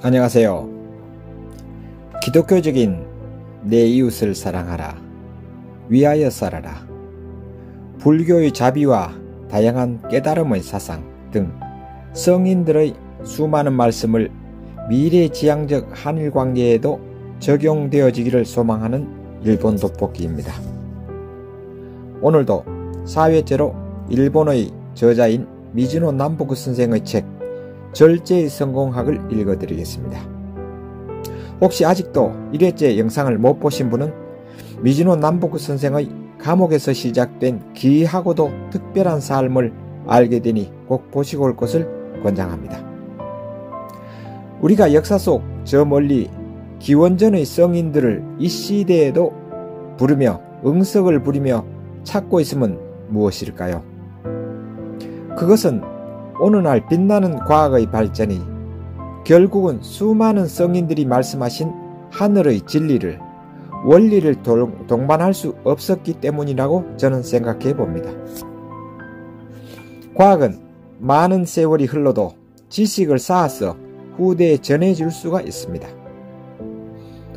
안녕하세요. 기독교적인 내 이웃을 사랑하라, 위하여 살아라, 불교의 자비와 다양한 깨달음의 사상 등 성인들의 수많은 말씀을 미래지향적 한일관계에도 적용되어지기를 소망하는 일본 돋보기입니다. 오늘도 4회째로 일본의 저자인 미즈노 남보쿠 선생의 책 절제의 성공학을 읽어드리겠습니다. 혹시 아직도 1회째 영상을 못 보신 분은 미즈노 남보쿠 선생의 감옥에서 시작된 기이하고도 특별한 삶을 알게 되니 꼭 보시고 올 것을 권장합니다. 우리가 역사 속 저 멀리 기원전의 성인들을 이 시대에도 부르며 응석을 부리며 찾고 있음은 무엇일까요? 그것은 오늘날 빛나는 과학의 발전이 결국은 수많은 성인들이 말씀하신 하늘의 진리를, 원리를 동반할 수 없었기 때문이라고 저는 생각해 봅니다. 과학은 많은 세월이 흘러도 지식을 쌓아서 후대에 전해줄 수가 있습니다.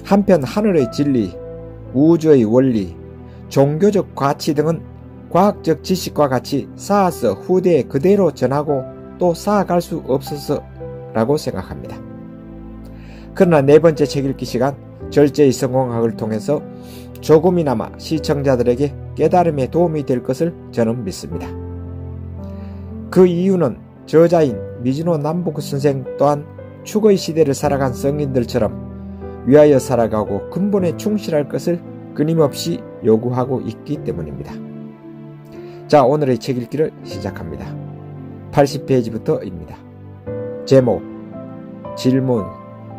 한편 하늘의 진리, 우주의 원리, 종교적 가치 등은 과학적 지식과 같이 쌓아서 후대에 그대로 전하고 또 쌓아갈 수 없어서라고 생각합니다. 그러나 네 번째 책 읽기 시간 절제의 성공학을 통해서 조금이나마 시청자들에게 깨달음에 도움이 될 것을 저는 믿습니다. 그 이유는 저자인 미즈노 남보쿠 선생 또한 축의 시대를 살아간 성인들처럼 위하여 살아가고 근본에 충실할 것을 끊임없이 요구하고 있기 때문입니다. 자, 오늘의 책 읽기를 시작합니다. 80페이지부터입니다. 제목, 질문,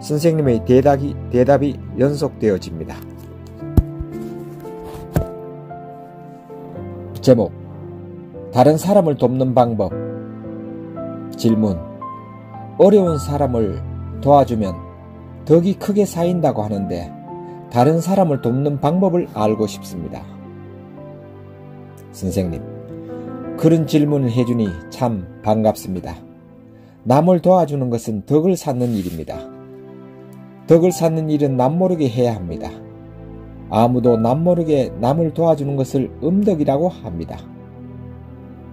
선생님의 대답이 연속되어집니다. 제목, 다른 사람을 돕는 방법. 질문, 어려운 사람을 도와주면 덕이 크게 쌓인다고 하는데 다른 사람을 돕는 방법을 알고 싶습니다. 선생님, 그런 질문을 해주니 참 반갑습니다. 남을 도와주는 것은 덕을 쌓는 일입니다. 덕을 쌓는 일은 남모르게 해야 합니다. 아무도 남모르게 남을 도와주는 것을 음덕이라고 합니다.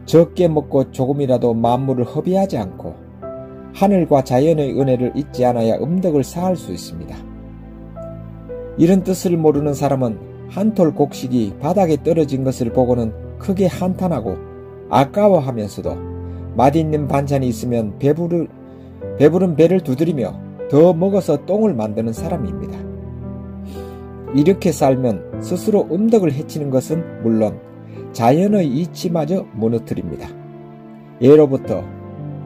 적게 먹고 조금이라도 만물을 허비하지 않고 하늘과 자연의 은혜를 잊지 않아야 음덕을 쌓을 수 있습니다. 이런 뜻을 모르는 사람은 한 톨 곡식이 바닥에 떨어진 것을 보고는 크게 한탄하고 아까워하면서도 맛있는 반찬이 있으면 배부른 배를 두드리며 더 먹어서 똥을 만드는 사람입니다. 이렇게 살면 스스로 음덕을 해치는 것은 물론 자연의 이치마저 무너뜨립니다. 예로부터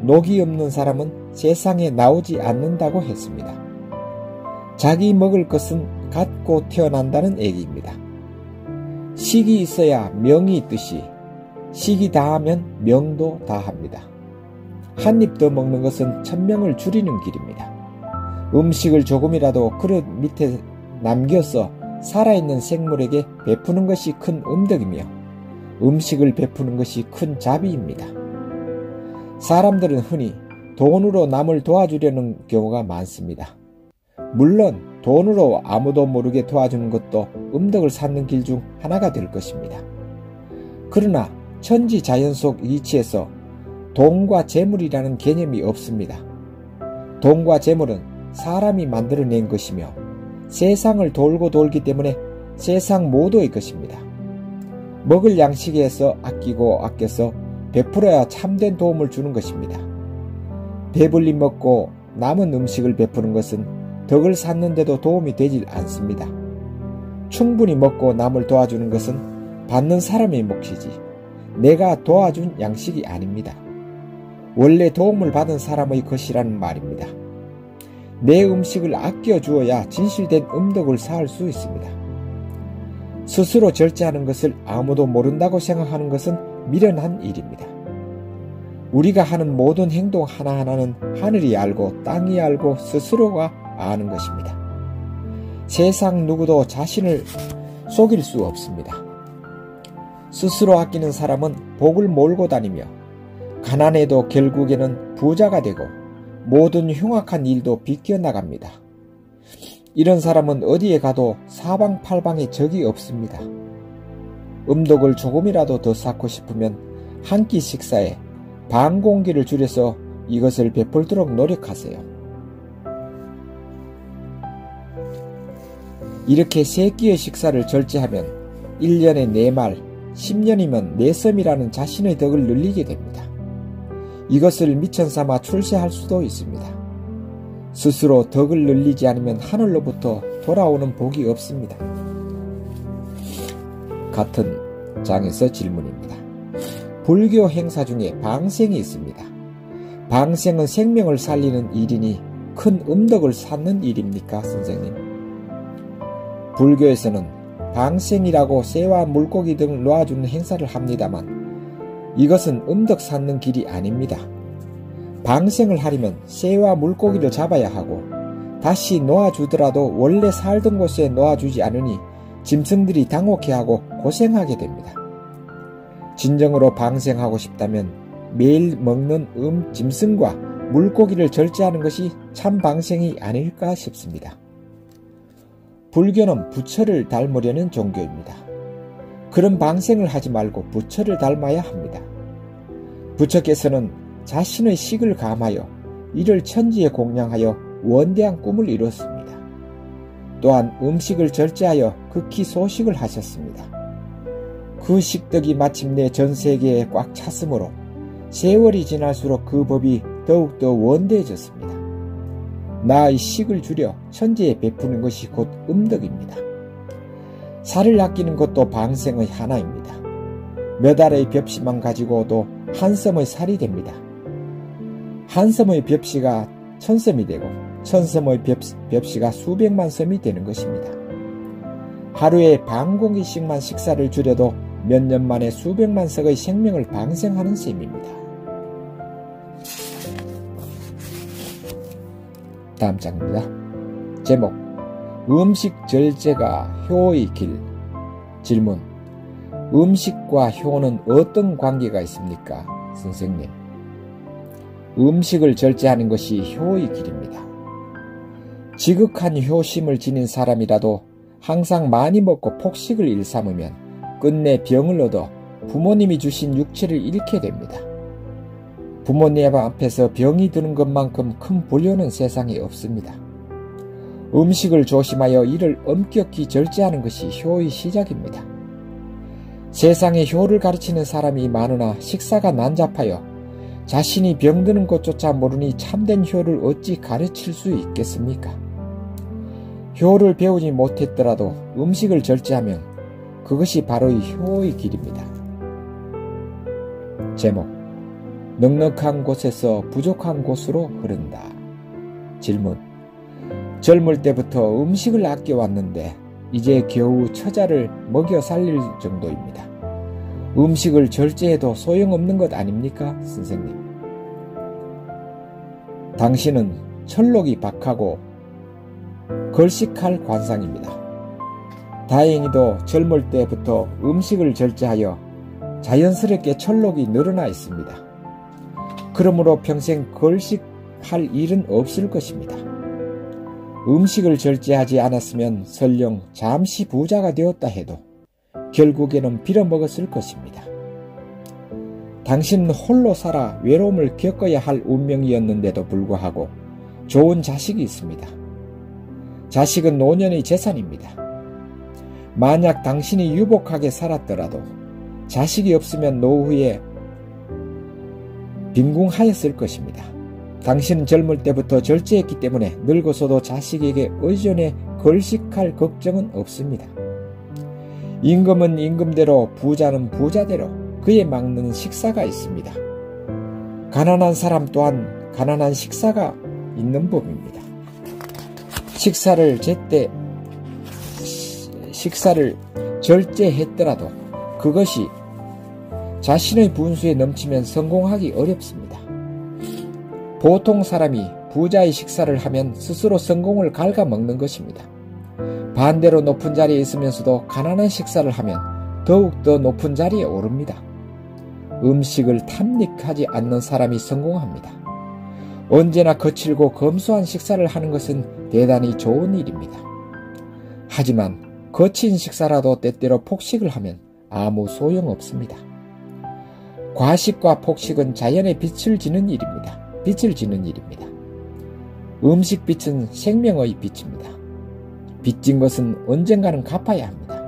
녹이 없는 사람은 세상에 나오지 않는다고 했습니다. 자기 먹을 것은 갖고 태어난다는 얘기입니다. 식이 있어야 명이 있듯이 식이 다하면 명도 다합니다. 한 입 더 먹는 것은 천명을 줄이는 길입니다. 음식을 조금이라도 그릇 밑에 남겨서 살아있는 생물에게 베푸는 것이 큰 음덕이며 음식을 베푸는 것이 큰 자비입니다. 사람들은 흔히 돈으로 남을 도와주려는 경우가 많습니다. 물론 돈으로 아무도 모르게 도와주는 것도 음덕을 쌓는 길 중 하나가 될 것입니다. 그러나 천지자연 속 이치에서 돈과 재물이라는 개념이 없습니다. 돈과 재물은 사람이 만들어낸 것이며 세상을 돌고 돌기 때문에 세상 모두의 것입니다. 먹을 양식에서 아끼고 아껴서 베풀어야 참된 도움을 주는 것입니다. 배불리 먹고 남은 음식을 베푸는 것은 덕을 쌓는데도 도움이 되질 않습니다. 충분히 먹고 남을 도와주는 것은 받는 사람의 몫이지 내가 도와준 양식이 아닙니다. 원래 도움을 받은 사람의 것이라는 말입니다. 내 음식을 아껴주어야 진실된 음덕을 쌓을 수 있습니다. 스스로 절제하는 것을 아무도 모른다고 생각하는 것은 미련한 일입니다. 우리가 하는 모든 행동 하나하나는 하늘이 알고 땅이 알고 스스로가 아는 것입니다. 세상 누구도 자신을 속일 수 없습니다. 스스로 아끼는 사람은 복을 몰고 다니며 가난해도 결국에는 부자가 되고 모든 흉악한 일도 비껴나갑니다. 이런 사람은 어디에 가도 사방팔방에 적이 없습니다. 음독을 조금이라도 더 쌓고 싶으면 한 끼 식사에 반 공기를 줄여서 이것을 베풀도록 노력하세요. 이렇게 3끼의 식사를 절제하면 1년에 4말, 10년이면 4섬이라는 자신의 덕을 늘리게 됩니다. 이것을 미천삼아 출세할 수도 있습니다. 스스로 덕을 늘리지 않으면 하늘로부터 돌아오는 복이 없습니다. 같은 장에서 질문입니다. 불교 행사 중에 방생이 있습니다. 방생은 생명을 살리는 일이니 큰 음덕을 쌓는 일입니까, 선생님? 불교에서는 방생이라고 새와 물고기 등을 놓아주는 행사를 합니다만 이것은 음덕 쌓는 길이 아닙니다. 방생을 하려면 새와 물고기를 잡아야 하고 다시 놓아주더라도 원래 살던 곳에 놓아주지 않으니 짐승들이 당혹해하고 고생하게 됩니다. 진정으로 방생하고 싶다면 매일 먹는 짐승과 물고기를 절제하는 것이 참 방생이 아닐까 싶습니다. 불교는 부처를 닮으려는 종교입니다. 그런 방생을 하지 말고 부처를 닮아야 합니다. 부처께서는 자신의 식을 감하여 이를 천지에 공양하여 원대한 꿈을 이뤘습니다. 또한 음식을 절제하여 극히 소식을 하셨습니다. 그 식덕이 마침내 전 세계에 꽉 찼으므로 세월이 지날수록 그 법이 더욱더 원대해졌습니다. 나의 식을 줄여 천지에 베푸는 것이 곧 음덕입니다. 살을 아끼는 것도 방생의 하나입니다. 몇 알의 벽시만 가지고도 한 섬의 살이 됩니다. 한 섬의 벽시가 1000섬이 되고 1000섬의 벽시가 수백만 섬이 되는 것입니다. 하루에 반 공기씩만 식사를 줄여도 몇 년 만에 수백만 석의 생명을 방생하는 셈입니다. 다음 장입니다. 제목 음식 절제가 효의 길. 질문 음식과 효는 어떤 관계가 있습니까? 선생님. 음식을 절제하는 것이 효의 길입니다. 지극한 효심을 지닌 사람이라도 항상 많이 먹고 폭식을 일삼으면 끝내 병을 얻어 부모님이 주신 육체를 잃게 됩니다. 부모님 앞에서 병이 드는 것만큼 큰 불효는 세상에 없습니다. 음식을 조심하여 이를 엄격히 절제하는 것이 효의 시작입니다. 세상에 효를 가르치는 사람이 많으나 식사가 난잡하여 자신이 병드는 것조차 모르니 참된 효를 어찌 가르칠 수 있겠습니까? 효를 배우지 못했더라도 음식을 절제하면 그것이 바로 이 효의 길입니다. 제목 넉넉한 곳에서 부족한 곳으로 흐른다. 질문 젊을 때부터 음식을 아껴왔는데 이제 겨우 처자를 먹여 살릴 정도입니다. 음식을 절제해도 소용없는 것 아닙니까, 선생님? 당신은 철록이 박하고 걸식할 관상입니다. 다행히도 젊을 때부터 음식을 절제하여 자연스럽게 철록이 늘어나 있습니다. 그러므로 평생 걸식할 일은 없을 것입니다. 음식을 절제하지 않았으면 설령 잠시 부자가 되었다 해도 결국에는 빌어먹었을 것입니다. 당신은 홀로 살아 외로움을 겪어야 할 운명이었는데도 불구하고 좋은 자식이 있습니다. 자식은 노년의 재산입니다. 만약 당신이 유복하게 살았더라도 자식이 없으면 노후에 빈궁하였을 것입니다. 당신은 젊을 때부터 절제했기 때문에 늙어서도 자식에게 의존해 걸식할 걱정은 없습니다. 임금은 임금대로 부자는 부자대로 그에 맞는 식사가 있습니다. 가난한 사람 또한 가난한 식사가 있는 법입니다. 식사를 절제했더라도 그것이 자신의 분수에 넘치면 성공하기 어렵습니다. 보통 사람이 부자의 식사를 하면 스스로 성공을 갉아먹는 것입니다. 반대로 높은 자리에 있으면서도 가난한 식사를 하면 더욱더 높은 자리에 오릅니다. 음식을 탐닉하지 않는 사람이 성공합니다. 언제나 거칠고 검소한 식사를 하는 것은 대단히 좋은 일입니다. 하지만 거친 식사라도 때때로 폭식을 하면 아무 소용없습니다. 과식과 폭식은 자연의 빛을 지는 일입니다. 음식 빛은 생명의 빛입니다. 빚진 것은 언젠가는 갚아야 합니다.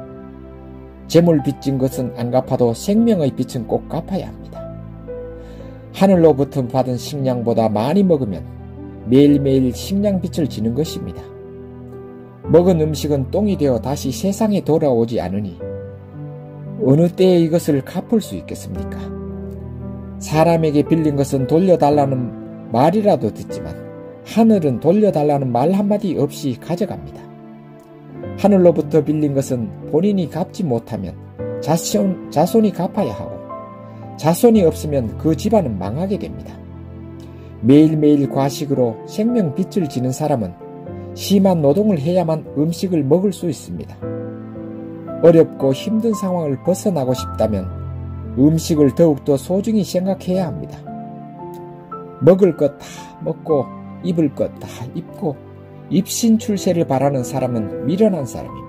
재물 빚진 것은 안 갚아도 생명의 빛은 꼭 갚아야 합니다. 하늘로부터 받은 식량보다 많이 먹으면 매일매일 식량빛을 지는 것입니다. 먹은 음식은 똥이 되어 다시 세상에 돌아오지 않으니 어느 때에 이것을 갚을 수 있겠습니까? 사람에게 빌린 것은 돌려달라는 말이라도 듣지만 하늘은 돌려달라는 말 한마디 없이 가져갑니다. 하늘로부터 빌린 것은 본인이 갚지 못하면 자손이 갚아야 하고 자손이 없으면 그 집안은 망하게 됩니다. 매일매일 과식으로 생명빛을 지는 사람은 심한 노동을 해야만 음식을 먹을 수 있습니다. 어렵고 힘든 상황을 벗어나고 싶다면 음식을 더욱더 소중히 생각해야 합니다. 먹을 것 다 먹고 입을 것 다 입고 입신출세를 바라는 사람은 미련한 사람입니다.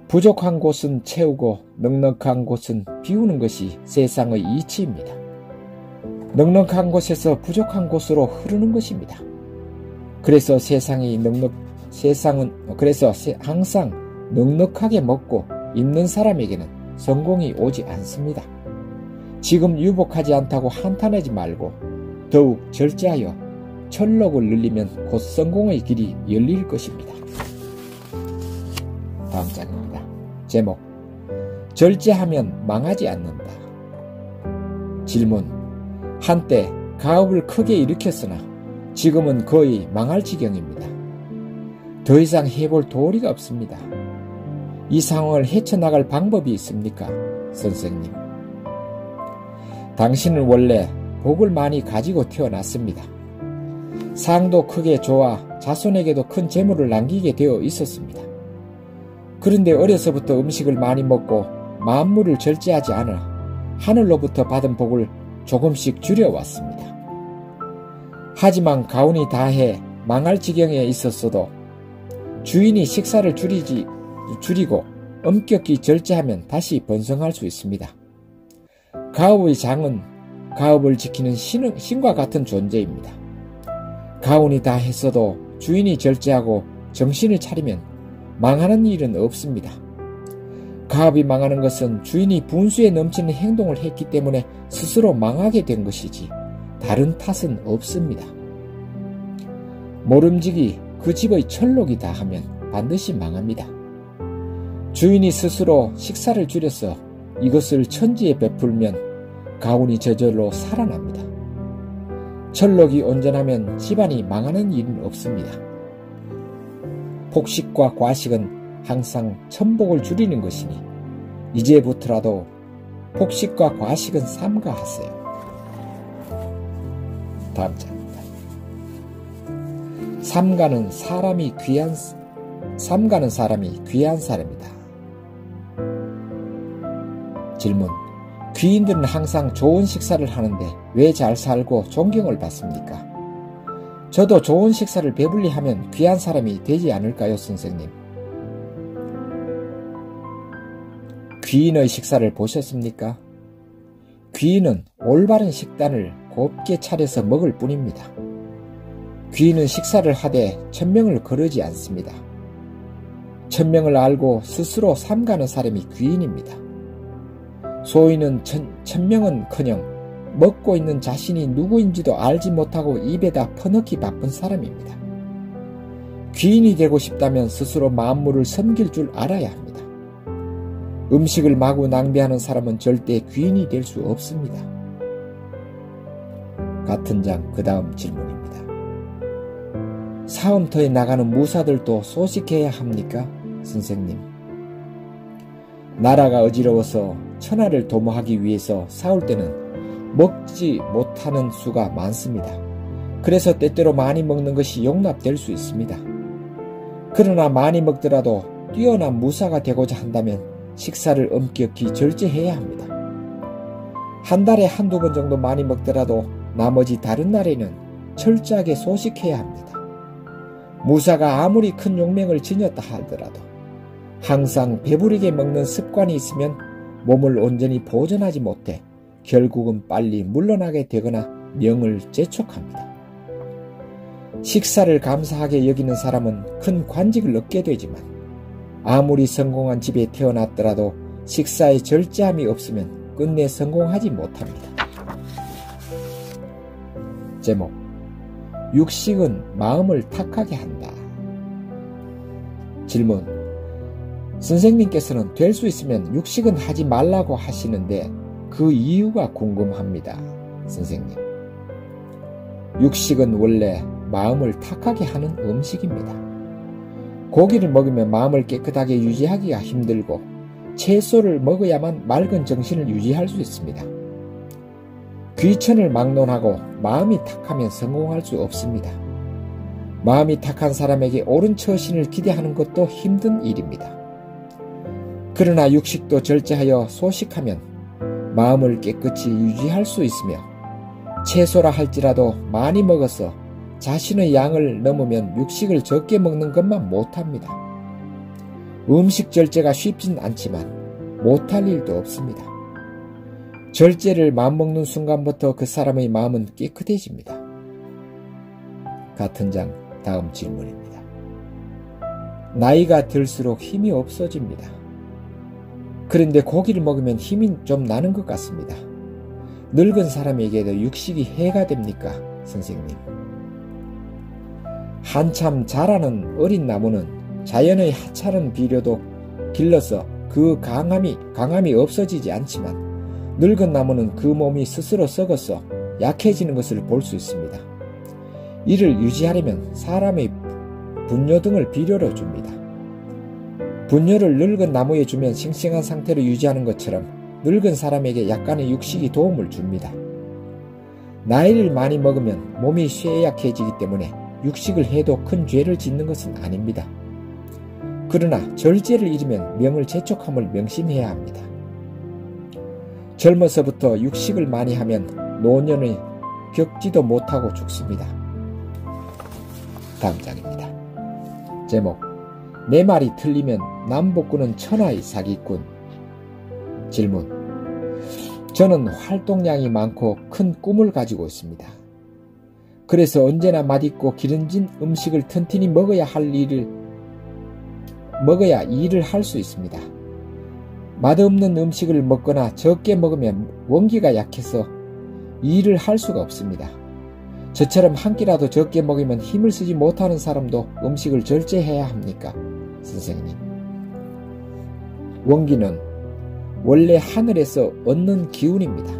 부족한 곳은 채우고 넉넉한 곳은 비우는 것이 세상의 이치입니다. 넉넉한 곳에서 부족한 곳으로 흐르는 것입니다. 그래서 항상 넉넉하게 먹고 입는 사람에게는 성공이 오지 않습니다. 지금 유복하지 않다고 한탄하지 말고 더욱 절제하여 철록을 늘리면 곧 성공의 길이 열릴 것입니다. 다음 장입니다. 제목: 절제하면 망하지 않는다. 질문: 한때 가업을 크게 일으켰으나 지금은 거의 망할 지경입니다. 더 이상 해볼 도리가 없습니다. 이 상황을 헤쳐나갈 방법이 있습니까? 선생님. 당신은 원래 복을 많이 가지고 태어났습니다. 상도 크게 좋아 자손에게도 큰 재물을 남기게 되어 있었습니다. 그런데 어려서부터 음식을 많이 먹고 만물을 절제하지 않아 하늘로부터 받은 복을 조금씩 줄여왔습니다. 하지만 가운이 다해 망할 지경에 있었어도 주인이 식사를 줄이고 엄격히 절제하면 다시 번성할 수 있습니다. 가업의 장은 가업을 지키는 신과 같은 존재입니다. 가온이 다 했어도 주인이 절제하고 정신을 차리면 망하는 일은 없습니다. 가업이 망하는 것은 주인이 분수에 넘치는 행동을 했기 때문에 스스로 망하게 된 것이지 다른 탓은 없습니다. 모름지기 그 집의 철록이 다 하면 반드시 망합니다. 주인이 스스로 식사를 줄여서 이것을 천지에 베풀면 가온이 저절로 살아납니다. 철록이 온전하면 집안이 망하는 일은 없습니다. 폭식과 과식은 항상 천복을 줄이는 것이니 이제부터라도 폭식과 과식은 삼가하세요. 다음 장입니다. 삼가는 사람이 귀한 사람이다. 질문: 귀인들은 항상 좋은 식사를 하는데 왜 잘 살고 존경을 받습니까? 저도 좋은 식사를 배불리 하면 귀한 사람이 되지 않을까요, 선생님? 귀인의 식사를 보셨습니까? 귀인은 올바른 식단을 곱게 차려서 먹을 뿐입니다. 귀인은 식사를 하되 천명을 거르지 않습니다. 천명을 알고 스스로 삼가는 사람이 귀인입니다. 소인은 천명은커녕 먹고 있는 자신이 누구인지도 알지 못하고 입에다 퍼넣기 바쁜 사람입니다. 귀인이 되고 싶다면 스스로 만물을 섬길 줄 알아야 합니다. 음식을 마구 낭비하는 사람은 절대 귀인이 될 수 없습니다. 같은 장 그 다음 질문입니다. 사움터에 나가는 무사들도 소식해야 합니까? 선생님. 나라가 어지러워서 천하를 도모하기 위해서 싸울 때는 먹지 못하는 수가 많습니다. 그래서 때때로 많이 먹는 것이 용납될 수 있습니다. 그러나 많이 먹더라도 뛰어난 무사가 되고자 한다면 식사를 엄격히 절제해야 합니다. 한 달에 한두 번 정도 많이 먹더라도 나머지 다른 날에는 철저하게 소식해야 합니다. 무사가 아무리 큰 용맹을 지녔다 하더라도 항상 배부르게 먹는 습관이 있으면 몸을 온전히 보존하지 못해 결국은 빨리 물러나게 되거나 명을 재촉합니다. 식사를 감사하게 여기는 사람은 큰 관직을 얻게 되지만 아무리 성공한 집에 태어났더라도 식사에 절제함이 없으면 끝내 성공하지 못합니다. 제목: 육식은 마음을 탁하게 한다. 질문: 선생님께서는 될 수 있으면 육식은 하지 말라고 하시는데 그 이유가 궁금합니다. 선생님, 육식은 원래 마음을 탁하게 하는 음식입니다. 고기를 먹으면 마음을 깨끗하게 유지하기가 힘들고 채소를 먹어야만 맑은 정신을 유지할 수 있습니다. 귀천을 막론하고 마음이 탁하면 성공할 수 없습니다. 마음이 탁한 사람에게 옳은 처신을 기대하는 것도 힘든 일입니다. 그러나 육식도 절제하여 소식하면 마음을 깨끗이 유지할 수 있으며 채소라 할지라도 많이 먹어서 자신의 양을 넘으면 육식을 적게 먹는 것만 못합니다. 음식 절제가 쉽진 않지만 못할 일도 없습니다. 절제를 마음먹는 순간부터 그 사람의 마음은 깨끗해집니다. 같은 장 다음 질문입니다. 나이가 들수록 힘이 없어집니다. 그런데 고기를 먹으면 힘이 좀 나는 것 같습니다. 늙은 사람에게도 육식이 해가 됩니까, 선생님? 한참 자라는 어린 나무는 자연의 하찮은 비료도 길러서 그 강함이 없어지지 않지만 늙은 나무는 그 몸이 스스로 썩어서 약해지는 것을 볼 수 있습니다. 이를 유지하려면 사람의 분뇨 등을 비료로 줍니다. 분뇨를 늙은 나무에 주면 싱싱한 상태로 유지하는 것처럼 늙은 사람에게 약간의 육식이 도움을 줍니다. 나이를 많이 먹으면 몸이 쇠약해지기 때문에 육식을 해도 큰 죄를 짓는 것은 아닙니다. 그러나 절제를 잃으면 명을 재촉함을 명심해야 합니다. 젊어서부터 육식을 많이 하면 노년의 겪지도 못하고 죽습니다. 다음 장입니다. 제목: 내 말이 틀리면 남복군은 천하의 사기꾼. 질문: 저는 활동량이 많고 큰 꿈을 가지고 있습니다. 그래서 언제나 맛있고 기름진 음식을 튼튼히 먹어야 일을 할 수 있습니다. 맛없는 음식을 먹거나 적게 먹으면 원기가 약해서 일을 할 수가 없습니다. 저처럼 한 끼라도 적게 먹으면 힘을 쓰지 못하는 사람도 음식을 절제해야 합니까, 선생님? 원기는 원래 하늘에서 얻는 기운입니다.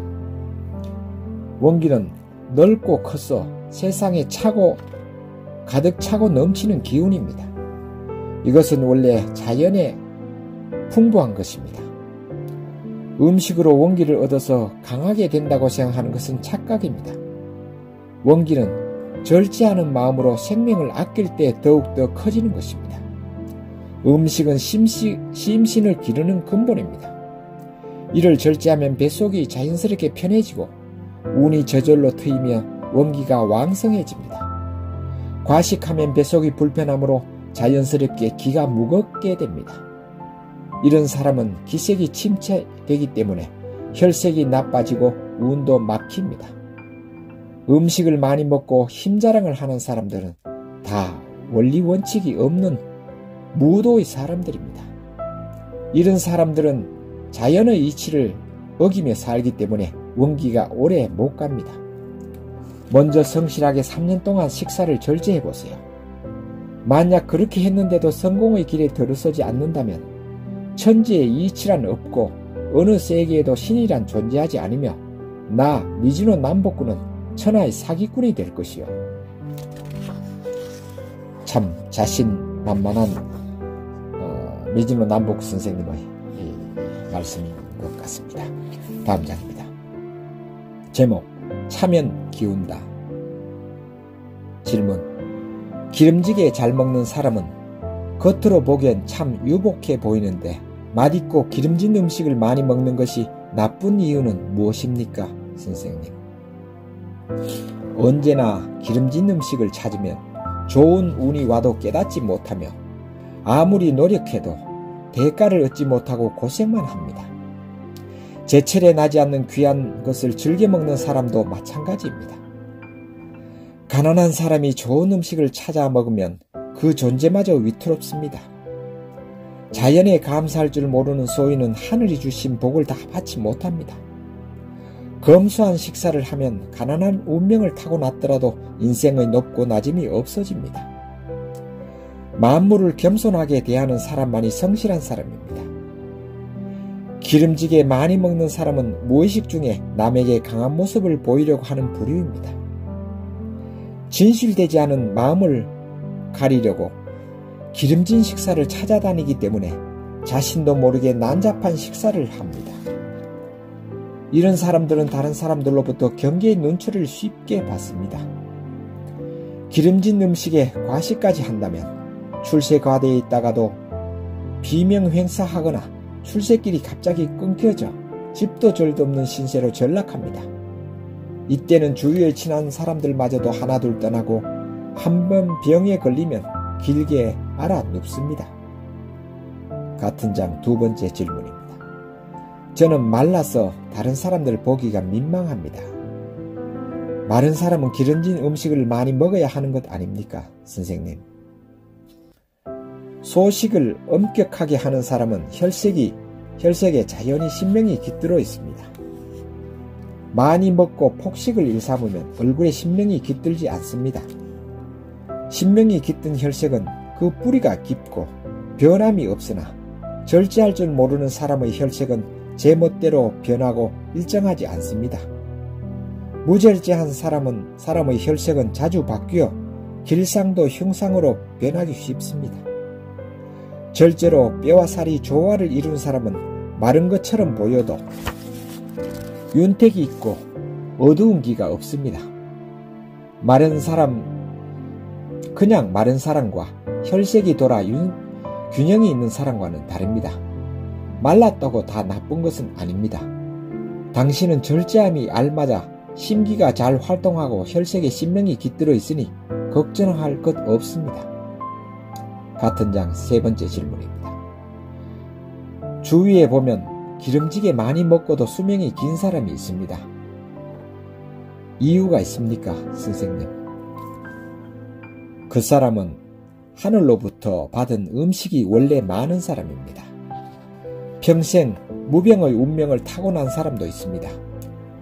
원기는 넓고 커서 세상에 가득 차고 넘치는 기운입니다. 이것은 원래 자연에 풍부한 것입니다. 음식으로 원기를 얻어서 강하게 된다고 생각하는 것은 착각입니다. 원기는 절제하는 마음으로 생명을 아낄 때 더욱더 커지는 것입니다. 음식은 심신을 기르는 근본입니다. 이를 절제하면 뱃속이 자연스럽게 편해지고 운이 저절로 트이며 원기가 왕성해집니다. 과식하면 뱃속이 불편하므로 자연스럽게 기가 무겁게 됩니다. 이런 사람은 기색이 침체되기 때문에 혈색이 나빠지고 운도 막힙니다. 음식을 많이 먹고 힘자랑을 하는 사람들은 다 원리 원칙이 없는 무도의 사람들입니다. 이런 사람들은 자연의 이치를 어기며 살기 때문에 원기가 오래 못 갑니다. 먼저 성실하게 3년 동안 식사를 절제해보세요. 만약 그렇게 했는데도 성공의 길에 들어서지 않는다면 천지에 이치란 없고 어느 세계에도 신이란 존재하지 않으며 나 미즈노 남복군은 천하의 사기꾼이 될 것이요. 참 자신만만한 미즈노 남복 선생님의 말씀인 것 같습니다. 다음 장입니다. 제목: 차면 기운다. 질문: 기름지게 잘 먹는 사람은 겉으로 보기엔 참 유복해 보이는데 맛있고 기름진 음식을 많이 먹는 것이 나쁜 이유는 무엇입니까, 선생님? 언제나 기름진 음식을 찾으면 좋은 운이 와도 깨닫지 못하며 아무리 노력해도 대가를 얻지 못하고 고생만 합니다. 제철에 나지 않는 귀한 것을 즐겨 먹는 사람도 마찬가지입니다. 가난한 사람이 좋은 음식을 찾아 먹으면 그 존재마저 위태롭습니다. 자연에 감사할 줄 모르는 소인은 하늘이 주신 복을 다 받지 못합니다. 검소한 식사를 하면 가난한 운명을 타고났더라도 인생의 높고 낮음이 없어집니다. 만물을 겸손하게 대하는 사람만이 성실한 사람입니다. 기름지게 많이 먹는 사람은 무의식 중에 남에게 강한 모습을 보이려고 하는 부류입니다. 진실되지 않은 마음을 가리려고 기름진 식사를 찾아다니기 때문에 자신도 모르게 난잡한 식사를 합니다. 이런 사람들은 다른 사람들로부터 경계의 눈초리를 쉽게 받습니다. 기름진 음식에 과식까지 한다면 출세 과대에 있다가도 비명횡사하거나 출세길이 갑자기 끊겨져 집도 절도 없는 신세로 전락합니다. 이때는 주위에 친한 사람들마저도 하나둘 떠나고 한 번 병에 걸리면 길게 알아 눕습니다. 같은 장 두 번째 질문입니다. 저는 말라서 다른 사람들 보기가 민망합니다. 마른 사람은 기름진 음식을 많이 먹어야 하는 것 아닙니까, 선생님? 소식을 엄격하게 하는 사람은 혈색에 자연히 신명이 깃들어 있습니다. 많이 먹고 폭식을 일삼으면 얼굴에 신명이 깃들지 않습니다. 신명이 깃든 혈색은 그 뿌리가 깊고 변함이 없으나 절제할 줄 모르는 사람의 혈색은 제멋대로 변하고 일정하지 않습니다. 무절제한 사람의 혈색은 자주 바뀌어 길상도 흉상으로 변하기 쉽습니다. 절제로 뼈와 살이 조화를 이룬 사람은 마른 것처럼 보여도 윤택이 있고 어두운 기가 없습니다. 그냥 마른 사람과 혈색이 돌아 균형이 있는 사람과는 다릅니다. 말랐다고 다 나쁜 것은 아닙니다. 당신은 절제함이 알맞아 심기가 잘 활동하고 혈색에 신명이 깃들어 있으니 걱정할 것 없습니다. 같은 장 세 번째 질문입니다. 주위에 보면 기름지게 많이 먹고도 수명이 긴 사람이 있습니다. 이유가 있습니까, 선생님? 그 사람은 하늘로부터 받은 음식이 원래 많은 사람입니다. 평생 무병의 운명을 타고난 사람도 있습니다.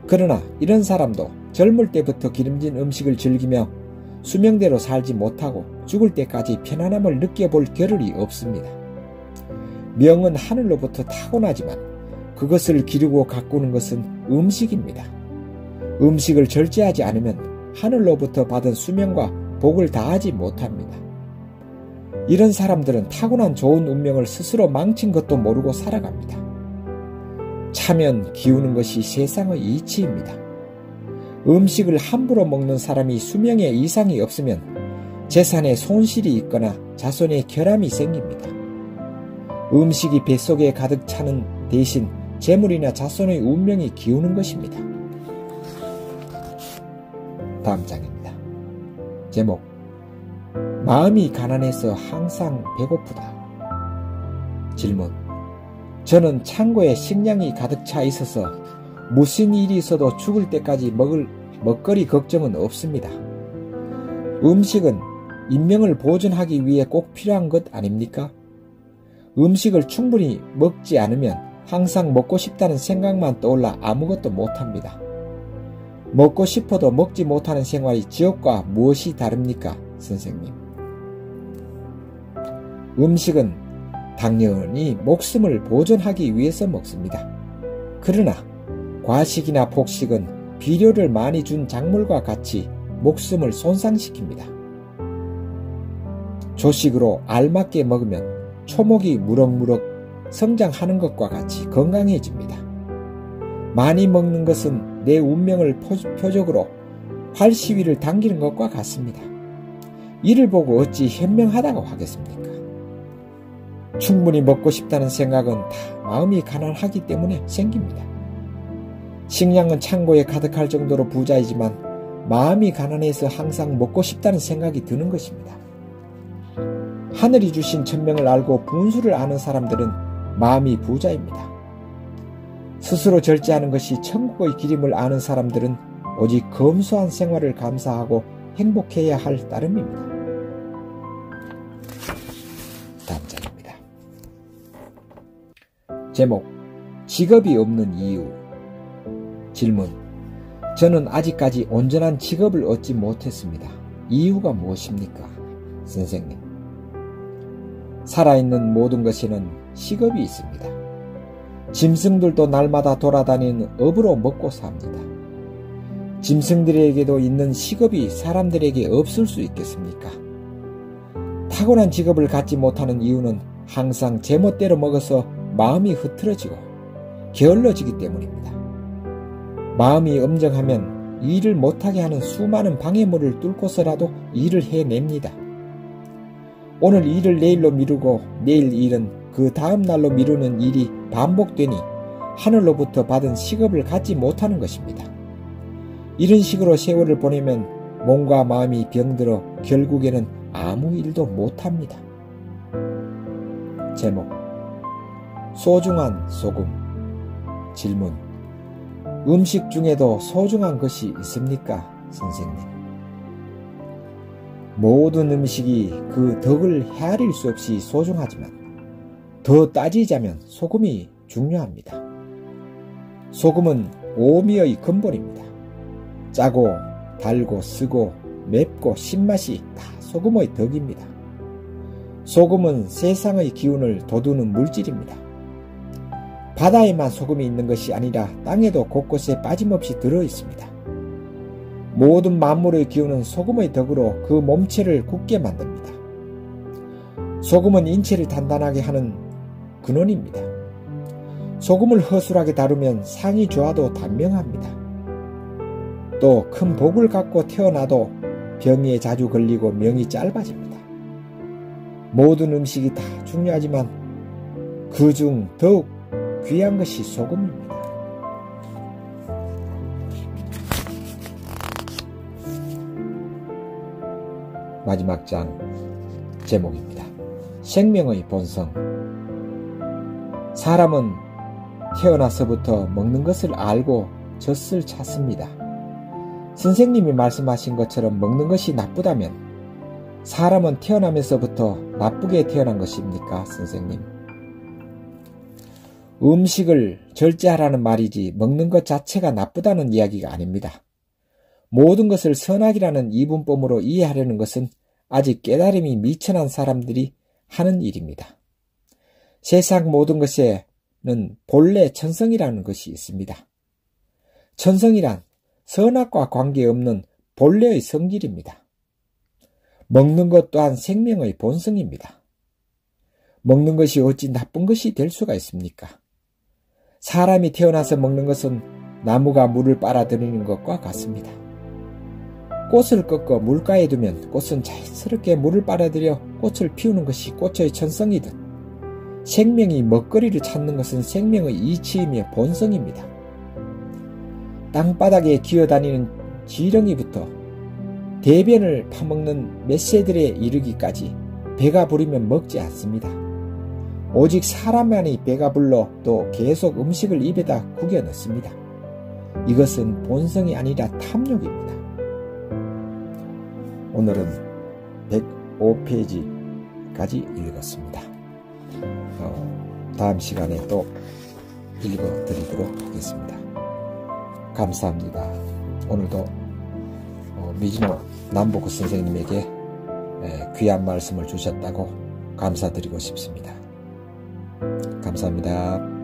그러나 이런 사람도 젊을 때부터 기름진 음식을 즐기며 수명대로 살지 못하고 죽을 때까지 편안함을 느껴볼 겨를이 없습니다. 명은 하늘로부터 타고나지만 그것을 기르고 가꾸는 것은 음식입니다. 음식을 절제하지 않으면 하늘로부터 받은 수명과 복을 다하지 못합니다. 이런 사람들은 타고난 좋은 운명을 스스로 망친 것도 모르고 살아갑니다. 차면 기우는 것이 세상의 이치입니다. 음식을 함부로 먹는 사람이 수명에 이상이 없으면 재산에 손실이 있거나 자손에 결함이 생깁니다. 음식이 뱃속에 가득 차는 대신 재물이나 자손의 운명이 기우는 것입니다. 다음 장입니다. 제목: 마음이 가난해서 항상 배고프다. 질문: 저는 창고에 식량이 가득 차 있어서 무슨 일이 있어도 죽을 때까지 먹거리 걱정은 없습니다. 음식은 인명을 보존하기 위해 꼭 필요한 것 아닙니까? 음식을 충분히 먹지 않으면 항상 먹고 싶다는 생각만 떠올라 아무것도 못합니다. 먹고 싶어도 먹지 못하는 생활이 지옥과 무엇이 다릅니까, 선생님? 음식은 당연히 목숨을 보존하기 위해서 먹습니다. 그러나 과식이나 폭식은 비료를 많이 준 작물과 같이 목숨을 손상시킵니다. 조식으로 알맞게 먹으면 초목이 무럭무럭 성장하는 것과 같이 건강해집니다. 많이 먹는 것은 내 운명을 표적으로 활시위를 당기는 것과 같습니다. 이를 보고 어찌 현명하다고 하겠습니까? 충분히 먹고 싶다는 생각은 다 마음이 가난하기 때문에 생깁니다. 식량은 창고에 가득할 정도로 부자이지만 마음이 가난해서 항상 먹고 싶다는 생각이 드는 것입니다. 하늘이 주신 천명을 알고 분수를 아는 사람들은 마음이 부자입니다. 스스로 절제하는 것이 천국의 길임을 아는 사람들은 오직 검소한 생활을 감사하고 행복해야 할 따름입니다. 다음 장입니다. 제목, 직업이 없는 이유. 질문, 저는 아직까지 온전한 직업을 얻지 못했습니다. 이유가 무엇입니까? 선생님, 살아있는 모든 것에는 직업이 있습니다. 짐승들도 날마다 돌아다니는 업으로 먹고 삽니다. 짐승들에게도 있는 직업이 사람들에게 없을 수 있겠습니까? 타고난 직업을 갖지 못하는 이유는 항상 제멋대로 먹어서 마음이 흐트러지고 게을러지기 때문입니다. 마음이 엄정하면 일을 못하게 하는 수많은 방해물을 뚫고서라도 일을 해냅니다. 오늘 일을 내일로 미루고 내일 일은 그 다음 날로 미루는 일이 반복되니 하늘로부터 받은 직업을 갖지 못하는 것입니다. 이런 식으로 세월을 보내면 몸과 마음이 병들어 결국에는 아무 일도 못합니다. 제목, 소중한 소금. 질문, 음식 중에도 소중한 것이 있습니까, 선생님? 모든 음식이 그 덕을 헤아릴 수 없이 소중하지만 더 따지자면 소금이 중요합니다. 소금은 오미의 근본입니다. 짜고 달고 쓰고 맵고 신맛이 다 소금의 덕입니다. 소금은 세상의 기운을 돋우는 물질입니다. 바다에만 소금이 있는 것이 아니라 땅에도 곳곳에 빠짐없이 들어있습니다. 모든 만물의 기운은 소금의 덕으로 그 몸체를 굳게 만듭니다. 소금은 인체를 단단하게 하는 근원입니다. 소금을 허술하게 다루면 상이 좋아도 단명합니다. 또 큰 복을 갖고 태어나도 병에 자주 걸리고 명이 짧아집니다. 모든 음식이 다 중요하지만 그중 더욱 귀한 것이 소금입니다. 마지막 장 제목입니다. 생명의 본성. 사람은 태어나서부터 먹는 것을 알고 젖을 찾습니다. 선생님이 말씀하신 것처럼 먹는 것이 나쁘다면 사람은 태어나면서부터 나쁘게 태어난 것입니까, 선생님? 음식을 절제하라는 말이지 먹는 것 자체가 나쁘다는 이야기가 아닙니다. 모든 것을 선악이라는 이분법으로 이해하려는 것은 아직 깨달음이 미천한 사람들이 하는 일입니다. 세상 모든 것에는 본래 천성이라는 것이 있습니다. 천성이란 선악과 관계없는 본래의 성질입니다. 먹는 것 또한 생명의 본성입니다. 먹는 것이 어찌 나쁜 것이 될 수가 있습니까? 사람이 태어나서 먹는 것은 나무가 물을 빨아들이는 것과 같습니다. 꽃을 꺾어 물가에 두면 꽃은 자연스럽게 물을 빨아들여 꽃을 피우는 것이 꽃의 천성이듯 생명이 먹거리를 찾는 것은 생명의 이치이며 본성입니다. 땅바닥에 기어다니는 지렁이부터 대변을 파먹는 멧새들에 이르기까지 배가 부르면 먹지 않습니다. 오직 사람만이 배가 불러 또 계속 음식을 입에다 구겨 넣습니다. 이것은 본성이 아니라 탐욕입니다. 오늘은 105페이지까지 읽었습니다. 다음 시간에 또 읽어드리도록 하겠습니다. 감사합니다. 오늘도 미즈노 남보ku 선생님에게 귀한 말씀을 주셨다고 감사드리고 싶습니다. 감사합니다.